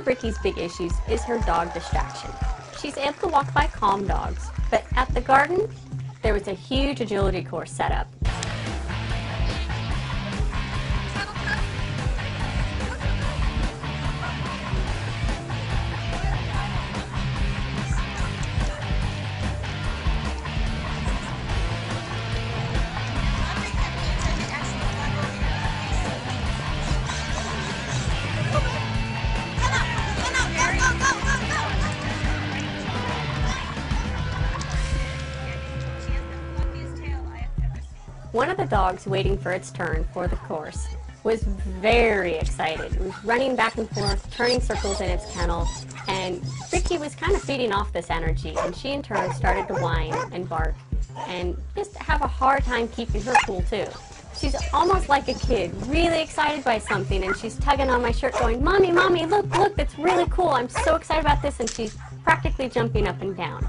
of Ricky's big issues is her dog distraction. She's able to walk by calm dogs, but at the garden, there was a huge agility course set up. One of the dogs waiting for its turn for the course was very excited. It was running back and forth, turning circles in its kennel, and Ricky was kind of feeding off this energy, and she in turn started to whine and bark and just have a hard time keeping her cool too. She's almost like a kid, really excited by something, and she's tugging on my shirt going, "Mommy, Mommy, look, look, that's really cool. I'm so excited about this," and she's practically jumping up and down.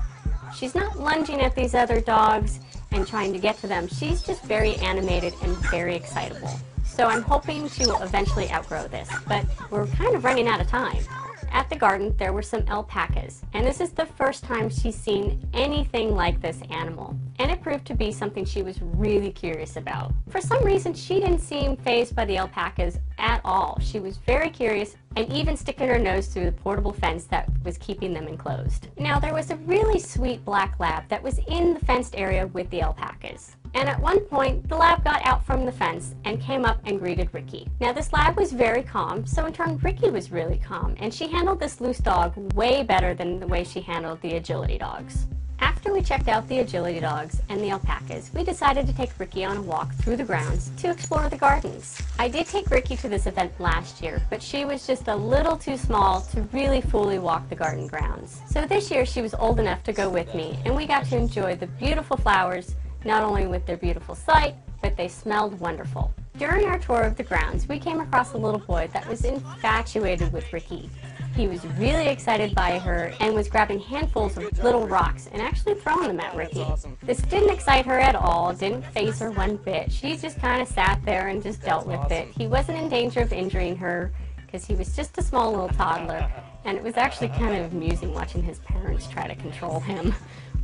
She's not lunging at these other dogs and trying to get to them. She's just very animated and very excitable. So I'm hoping she will eventually outgrow this, but we're kind of running out of time. At the garden, there were some alpacas, and this is the first time she's seen anything like this animal, and it proved to be something she was really curious about. For some reason, she didn't seem fazed by the alpacas at all. She was very curious and even sticking her nose through the portable fence that was keeping them enclosed. Now, there was a really sweet black lab that was in the fenced area with the alpacas. And at one point, the lab got out from the fence and came up and greeted Ricky. Now, this lab was very calm, so in turn, Ricky was really calm, and she handled this loose dog way better than the way she handled the agility dogs. After we checked out the agility dogs and the alpacas, we decided to take Ricky on a walk through the grounds to explore the gardens. I did take Ricky to this event last year, but she was just a little too small to really fully walk the garden grounds. So this year, she was old enough to go with me, and we got to enjoy the beautiful flowers, not only with their beautiful sight, but they smelled wonderful. During our tour of the grounds, we came across a little boy that was infatuated with Ricky. He was really excited by her and was grabbing handfuls of little rocks and actually throwing them at Ricky. This didn't excite her at all, didn't faze her one bit. She just kind of sat there and just dealt with it. He wasn't in danger of injuring her because he was just a small little toddler, and it was actually kind of amusing watching his parents try to control him.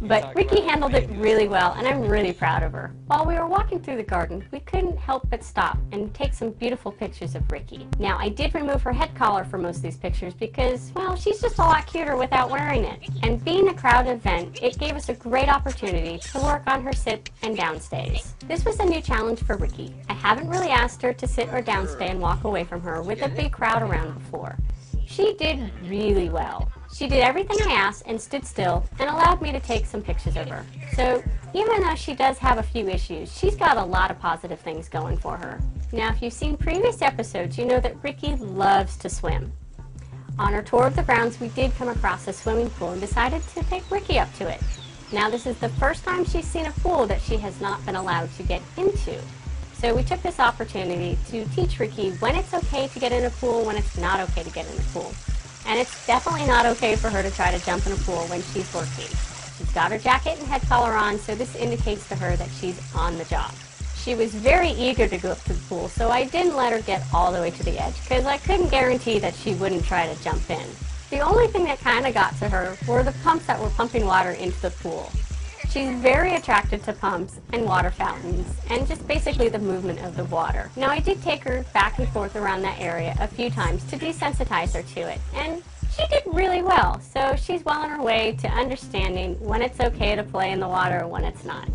But Ricky handled it really well, and I'm really proud of her. While we were walking through the garden, we couldn't help but stop and take some beautiful pictures of Ricky. Now, I did remove her head collar for most of these pictures because, well, she's just a lot cuter without wearing it. And being a crowded event, it gave us a great opportunity to work on her sit and down stays. This was a new challenge for Ricky. I haven't really asked her to sit or down stay and walk away from her with a big crowd around before. She did really well. She did everything I asked and stood still and allowed me to take some pictures of her. So even though she does have a few issues, she's got a lot of positive things going for her. Now, if you've seen previous episodes, you know that Ricky loves to swim. On our tour of the grounds, we did come across a swimming pool and decided to take Ricky up to it. Now, this is the first time she's seen a pool that she has not been allowed to get into. So we took this opportunity to teach Ricky when it's okay to get in a pool, when it's not okay to get in a pool. And it's definitely not okay for her to try to jump in a pool when she's working. She's got her jacket and head collar on, so this indicates to her that she's on the job. She was very eager to go up to the pool, so I didn't let her get all the way to the edge, because I couldn't guarantee that she wouldn't try to jump in. The only thing that kind of got to her were the pumps that were pumping water into the pool. She's very attracted to pumps and water fountains and just basically the movement of the water. Now, I did take her back and forth around that area a few times to desensitize her to it, and she did really well. So she's well on her way to understanding when it's okay to play in the water and when it's not.